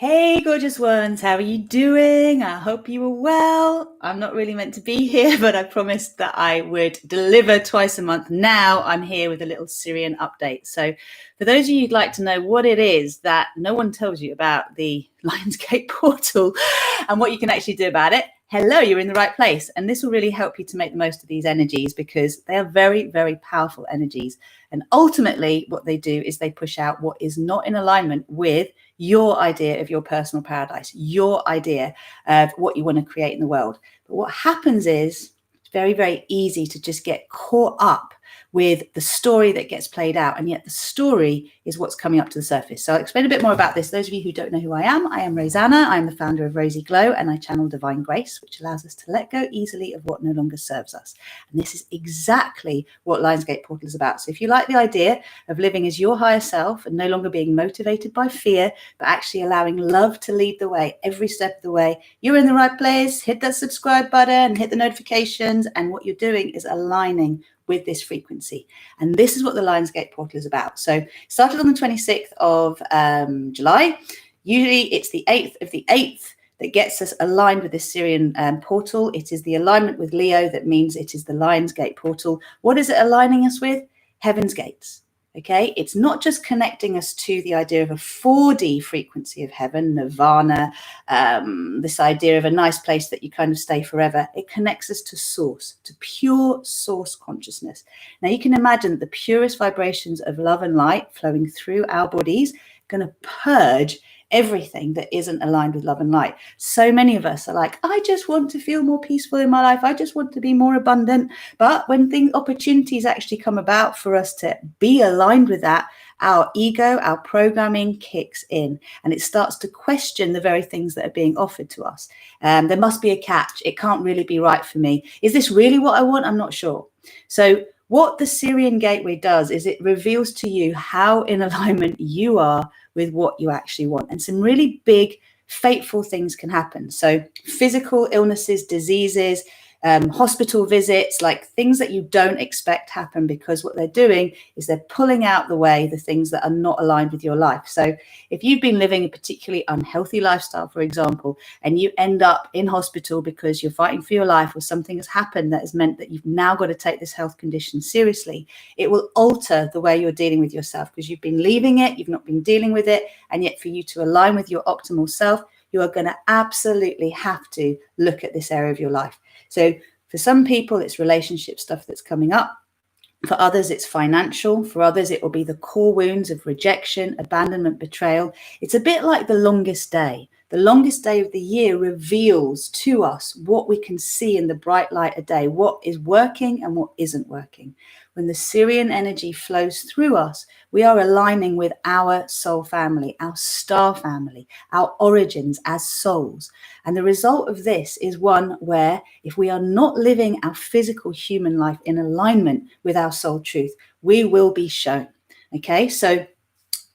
Hey, gorgeous ones, how are you doing? I hope you are well. I'm not really meant to be here, but I promised that I would deliver twice a month. Now I'm here with a little Sirian update. So for those of you who'd like to know what it is that no one tells you about the Lionsgate portal and what you can actually do about it, hello, you're in the right place. And this will really help you to make the most of these energies because they are very, very powerful energies. And ultimately, what they do is they push out what is not in alignment with your idea of your personal paradise, your idea of what you want to create in the world. But what happens is it's very, very easy to just get caught up with the story that gets played out. And yet the story is what's coming up to the surface. So I'll explain a bit more about this. Those of you who don't know who I am Rosanna. I'm the founder of Rosy Glow, and I channel divine grace, which allows us to let go easily of what no longer serves us. And this is exactly what Lionsgate Portal is about. So if you like the idea of living as your higher self and no longer being motivated by fear, but actually allowing love to lead the way every step of the way, you're in the right place. Hit that subscribe button, hit the notifications, and what you're doing is aligning with this frequency. And this is what the Lionsgate Portal is about. So it started on the 26th of July. Usually it's the 8th of the 8th that gets us aligned with this Sirian portal. It is the alignment with Leo that means it is the Lionsgate portal. What is it aligning us with? Heaven's gates. Okay, it's not just connecting us to the idea of a 4D frequency of heaven, nirvana, this idea of a nice place that you kind of stay forever. It connects us to source, to pure source consciousness. Now you can imagine the purest vibrations of love and light flowing through our bodies going to purge everything that isn't aligned with love and light. So many of us are like, I just want to feel more peaceful in my life. I just want to be more abundant. But when opportunities actually come about for us to be aligned with that, our ego, our programming kicks in and it starts to question the very things that are being offered to us. There must be a catch. It can't really be right for me. Is this really what I want? I'm not sure. So what the Sirian Gateway does is it reveals to you how in alignment you are with what you actually want. And some really big, fateful things can happen. So physical illnesses, diseases, hospital visits, like things that you don't expect happen, because what they're doing is they're pulling out the way the things that are not aligned with your life. So if you've been living a particularly unhealthy lifestyle, for example, and you end up in hospital because you're fighting for your life or something has happened that has meant that you've now got to take this health condition seriously, it will alter the way you're dealing with yourself because you've been leaving it, you've not been dealing with it. And yet for you to align with your optimal self, you are going to absolutely have to look at this area of your life. So for some people, it's relationship stuff that's coming up. For others, it's financial. For others, it will be the core wounds of rejection, abandonment, betrayal. It's a bit like the longest day. The longest day of the year reveals to us what we can see in the bright light of day, what is working and what isn't working. When the Sirian energy flows through us, we are aligning with our soul family, our star family, our origins as souls. And the result of this is one where if we are not living our physical human life in alignment with our soul truth, we will be shown. Okay, so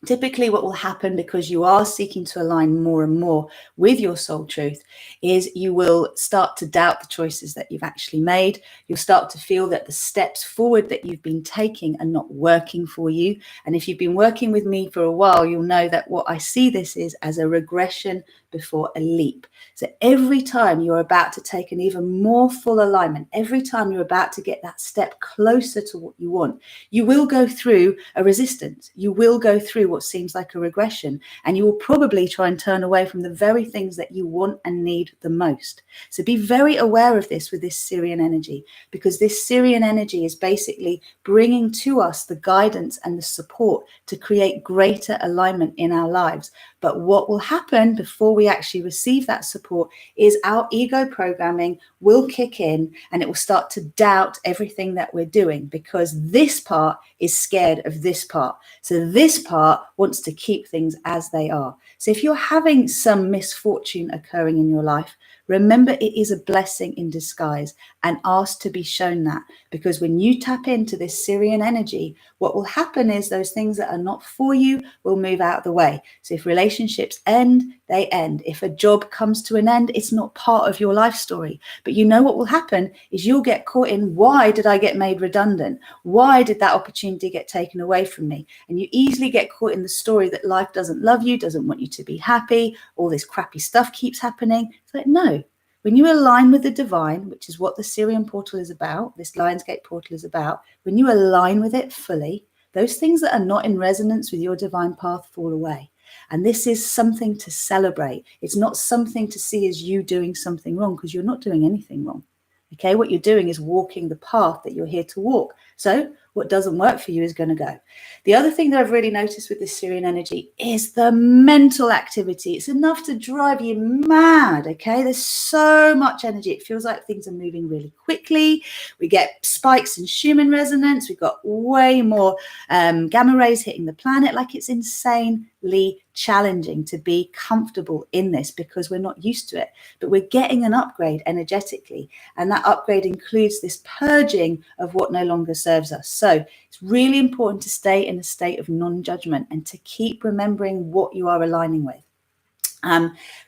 typically what will happen, because you are seeking to align more and more with your soul truth, is you will start to doubt the choices that you've actually made. You'll start to feel that the steps forward that you've been taking are not working for you. And if you've been working with me for a while, you'll know that what I see this is as a regression before a leap. So every time you're about to take an even more full alignment, every time you're about to get that step closer to what you want, you will go through a resistance. You will go through what seems like a regression, and you will probably try and turn away from the very things that you want and need the most. So be very aware of this with this Sirian energy, because this Sirian energy is basically bringing to us the guidance and the support to create greater alignment in our lives. But what will happen before we actually receive that support is our ego programming will kick in, and it will start to doubt everything that we're doing, because this part is scared of this part. So this part wants to keep things as they are. So if you're having some misfortune occurring in your life, remember it is a blessing in disguise, and ask to be shown that. Because when you tap into this Sirian energy, what will happen is those things that are not for you will move out of the way. So if relationships end, they end. If a job comes to an end, it's not part of your life story. But you know what will happen is you'll get caught in, why did I get made redundant? Why did that opportunity get taken away from me? And you easily get caught in the story that life doesn't love you, doesn't want you to be happy, all this crappy stuff keeps happening. It's like, no. When you align with the divine, which is what the Sirian portal is about, this Lionsgate portal is about, when you align with it fully, those things that are not in resonance with your divine path fall away. And this is something to celebrate. It's not something to see as you doing something wrong, because you're not doing anything wrong. Okay, what you're doing is walking the path that you're here to walk. So what doesn't work for you is going to go. The other thing that I've really noticed with this Sirian energy is the mental activity. It's enough to drive you mad, okay? There's so much energy. It feels like things are moving really quickly. We get spikes in Schumann resonance. We've got way more gamma rays hitting the planet. Like, it's insanely challenging to be comfortable in this because we're not used to it. But we're getting an upgrade energetically. And that upgrade includes this purging of what no longer serves us. So it's really important to stay in a state of non-judgment and to keep remembering what you are aligning with.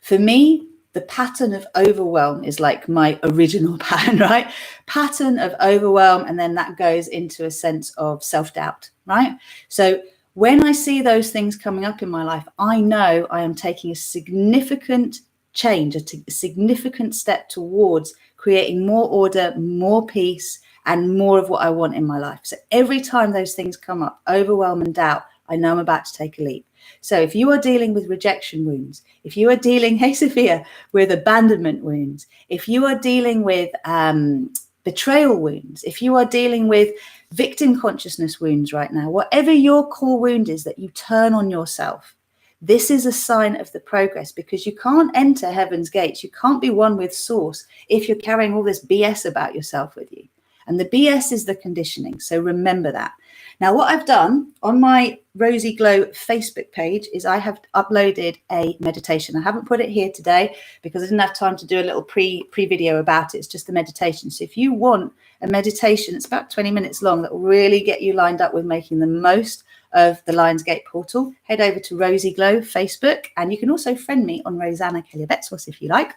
For me, the pattern of overwhelm is like my original pattern, right? Pattern of overwhelm, and then that goes into a sense of self-doubt, right? So when I see those things coming up in my life, I know I am taking a significant change, a significant step towards creating more order, more peace, and more of what I want in my life. So every time those things come up, overwhelm and doubt, I know I'm about to take a leap. So if you are dealing with rejection wounds, if you are dealing, hey Sophia, with abandonment wounds, if you are dealing with betrayal wounds, if you are dealing with victim consciousness wounds right now, whatever your core wound is that you turn on yourself, this is a sign of the progress, because you can't enter heaven's gates. You can't be one with source if you're carrying all this BS about yourself with you. And the BS is the conditioning. So remember that. Now, what I've done on my Rosy Glow Facebook page is I have uploaded a meditation. I haven't put it here today because I didn't have time to do a little pre-video about it. It's just a meditation. So if you want a meditation, it's about 20 minutes long, that will really get you lined up with making the most of the Lionsgate portal, head over to Rosy Glow Facebook, and you can also friend me on Rosanna Kelly-Betzos if you like.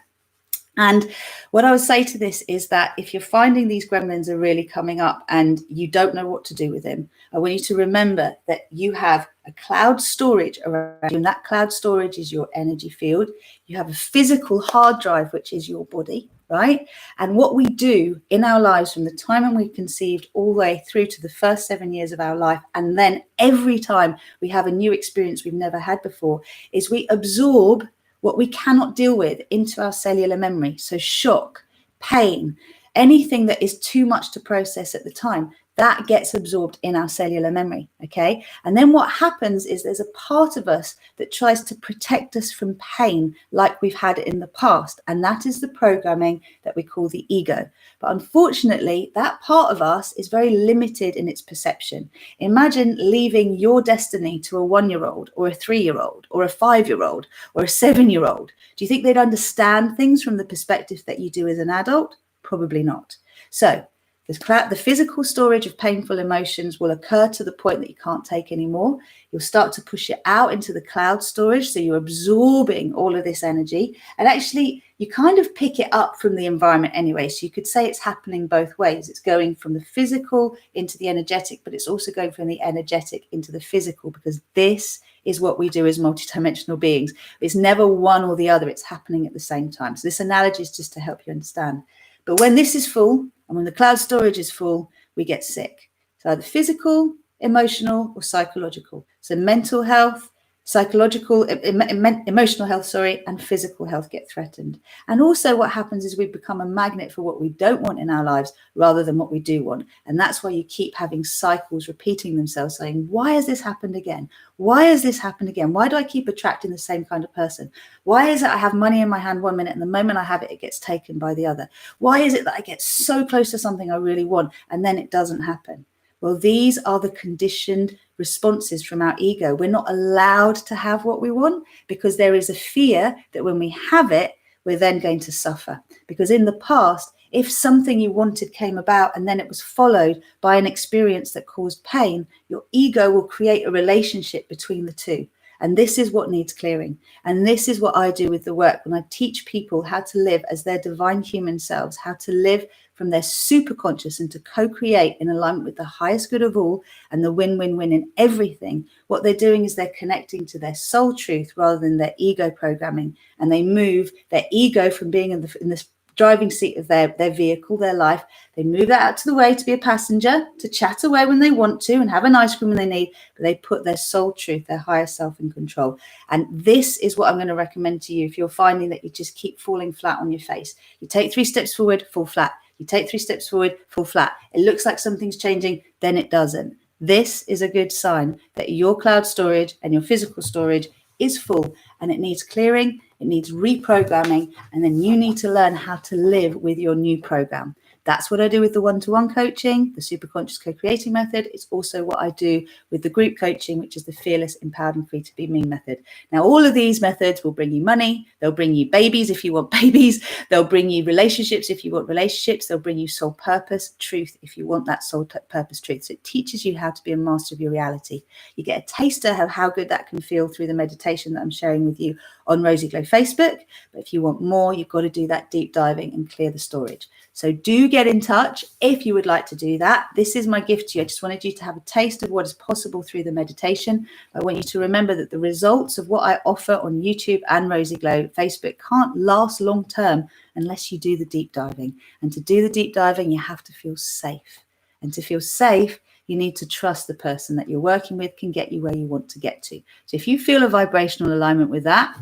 And what I would say to this is that if you're finding these gremlins are really coming up and you don't know what to do with them, I want you to remember that you have a cloud storage around you, and that cloud storage is your energy field. You have a physical hard drive, which is your body, right? And what we do in our lives from the time when we conceived all the way through to the first 7 years of our life, and then every time we have a new experience we've never had before, is we absorb what we cannot deal with into our cellular memory. So shock, pain, anything that is too much to process at the time, that gets absorbed in our cellular memory, okay? And then what happens is there's a part of us that tries to protect us from pain like we've had it in the past, and that is the programming that we call the ego. But unfortunately, that part of us is very limited in its perception. Imagine leaving your destiny to a 1-year-old or a 3-year-old or a 5-year-old or a 7-year-old. Do you think they'd understand things from the perspective that you do as an adult? Probably not. So the physical storage of painful emotions will occur to the point that you can't take anymore. You'll start to push it out into the cloud storage. So you're absorbing all of this energy. And actually, you kind of pick it up from the environment anyway. So you could say it's happening both ways. It's going from the physical into the energetic, but it's also going from the energetic into the physical, because this is what we do as multidimensional beings. It's never one or the other. It's happening at the same time. So this analogy is just to help you understand. But when this is full, and when the cloud storage is full, we get sick. So either physical, emotional, or psychological. So mental health, psychological, emotional health, and physical health get threatened. And also what happens is we become a magnet for what we don't want in our lives rather than what we do want. And that's why you keep having cycles repeating themselves, saying, why has this happened again? Why has this happened again? Why do I keep attracting the same kind of person? Why is it I have money in my hand 1 minute and the moment I have it, it gets taken by the other? Why is it that I get so close to something I really want and then it doesn't happen? Well, these are the conditioned responses from our ego. We're not allowed to have what we want because there is a fear that when we have it, we're then going to suffer. Because in the past, if something you wanted came about and then it was followed by an experience that caused pain, your ego will create a relationship between the two. And this is what needs clearing. And this is what I do with the work when I teach people how to live as their divine human selves, how to live from their superconscious and to co-create in alignment with the highest good of all and the win-win-win in everything. What they're doing is they're connecting to their soul truth rather than their ego programming. And they move their ego from being in this driving seat of their vehicle, their life. They move that out to the way to be a passenger, to chat away when they want to and have an ice cream when they need, but they put their soul truth, their higher self in control. And this is what I'm going to recommend to you if you're finding that you just keep falling flat on your face. You take 3 steps forward, fall flat. You take 3 steps forward, fall flat. It looks like something's changing, then it doesn't. This is a good sign that your cloud storage and your physical storage is full and it needs clearing, it needs reprogramming, and then you need to learn how to live with your new program. That's what I do with the one-to-one coaching, the superconscious co-creating method. It's also what I do with the group coaching, which is the fearless, empowered and free to be me method. Now, all of these methods will bring you money. They'll bring you babies if you want babies. They'll bring you relationships if you want relationships. They'll bring you soul purpose, truth, if you want that soul purpose, truth. So it teaches you how to be a master of your reality. You get a taster of how good that can feel through the meditation that I'm sharing with you on Rosie Glow Facebook. But if you want more, you've got to do that deep diving and clear the storage. So do get in touch if you would like to do that. This is my gift to you. I just wanted you to have a taste of what is possible through the meditation. I want you to remember that the results of what I offer on YouTube and Rosie Glow Facebook can't last long term unless you do the deep diving. And to do the deep diving, you have to feel safe. And to feel safe, you need to trust the person that you're working with can get you where you want to get to. So if you feel a vibrational alignment with that,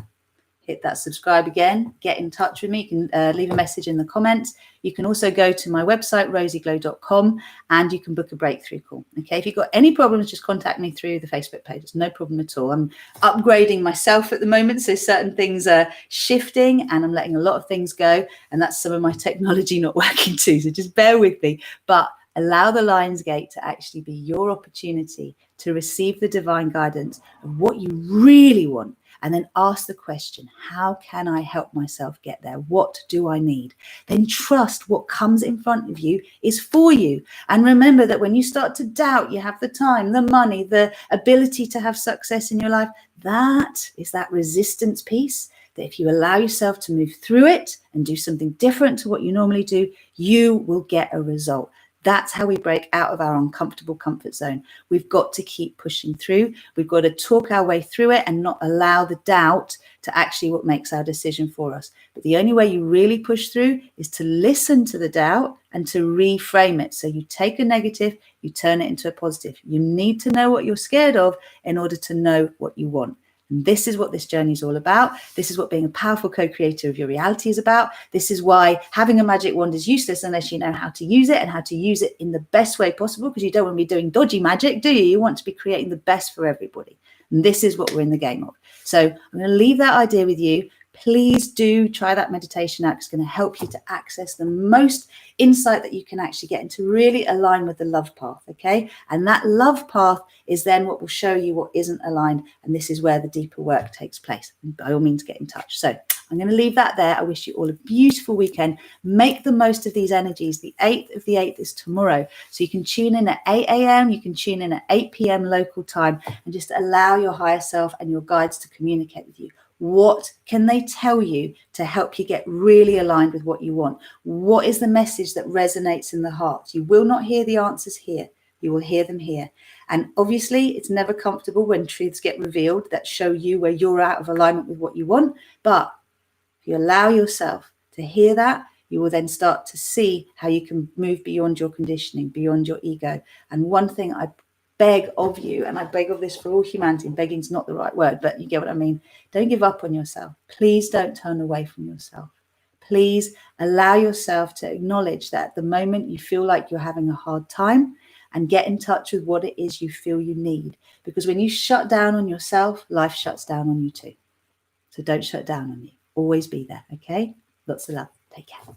hit that subscribe again, get in touch with me. You can leave a message in the comments. You can also go to my website, rosieglow.com, and you can book a breakthrough call. Okay, if you've got any problems, just contact me through the Facebook page. It's no problem at all. I'm upgrading myself at the moment, so certain things are shifting and I'm letting a lot of things go, and that's some of my technology not working too, so just bear with me. But allow the Lion's Gate to actually be your opportunity to receive the divine guidance of what you really want. And then ask the question, how can I help myself get there? What do I need? Then trust what comes in front of you is for you. And remember that when you start to doubt you have the time, the money, the ability to have success in your life, that is that resistance piece. That if you allow yourself to move through it and do something different to what you normally do, you will get a result. That's how we break out of our uncomfortable comfort zone. We've got to keep pushing through. We've got to talk our way through it and not allow the doubt to actually what makes our decision for us. But the only way you really push through is to listen to the doubt and to reframe it. So you take a negative, you turn it into a positive. You need to know what you're scared of in order to know what you want. And this is what this journey is all about. This is what being a powerful co-creator of your reality is about. This is why having a magic wand is useless unless you know how to use it and how to use it in the best way possible, because you don't want to be doing dodgy magic, do you? You want to be creating the best for everybody. And this is what we're in the game of. So I'm going to leave that idea with you. Please do try that meditation out. It's going to help you to access the most insight that you can actually get and to really align with the love path, okay? And that love path is then what will show you what isn't aligned, and this is where the deeper work takes place. And by all means, get in touch. So I'm going to leave that there. I wish you all a beautiful weekend. Make the most of these energies. The 8th of the 8th is tomorrow. So you can tune in at 8 a.m. You can tune in at 8 p.m. local time and just allow your higher self and your guides to communicate with you. What can they tell you to help you get really aligned with what you want? What is the message that resonates in the heart? You will not hear the answers here. You will hear them here. And obviously, it's never comfortable when truths get revealed that show you where you're out of alignment with what you want. But if you allow yourself to hear that, you will then start to see how you can move beyond your conditioning, beyond your ego. And one thing I beg of you, and I beg of this for all humanity, and begging is not the right word, but you get what I mean. Don't give up on yourself. Please don't turn away from yourself. Please allow yourself to acknowledge that at the moment you feel like you're having a hard time, and get in touch with what it is you feel you need. Because when you shut down on yourself, life shuts down on you too. So don't shut down on you. Always be there, okay? Lots of love. Take care.